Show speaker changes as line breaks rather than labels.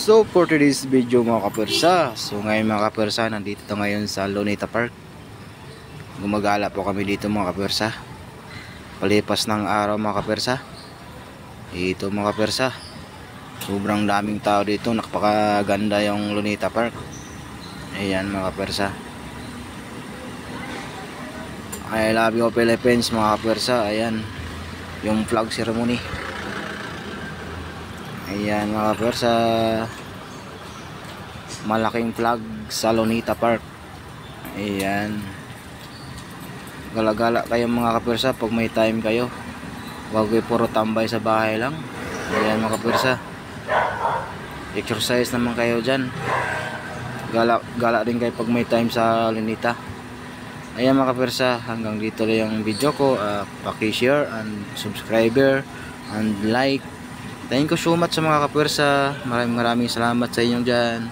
So for today's video mga kapwersa, so ngayon mga kapwersa, nandito tayo ngayon sa Luneta Park. Gumagala po kami dito mga kapwersa. Palipas ng araw mga kapwersa. Ito mga kapwersa, sobrang daming tao dito, napakaganda yung Luneta Park. Ayan mga kapwersa. I love you Philippines mga kapwersa. Ayan yung flag ceremony. Ayan mga kapwersa, malaking flag sa Luneta Park. Ayan, gala-gala kayo mga kapwersa pag may time kayo. Huwag kayo puro tambay sa bahay lang. Ayan mga kapwersa, exercise naman kayo dyan. Gala din kayo pag may time sa Luneta. Ayan mga kapwersa, hanggang dito lang yung video ko. Paki-share and subscriber and like. Thank you so much sa mga kapwersa. Maraming salamat sa inyo dyan.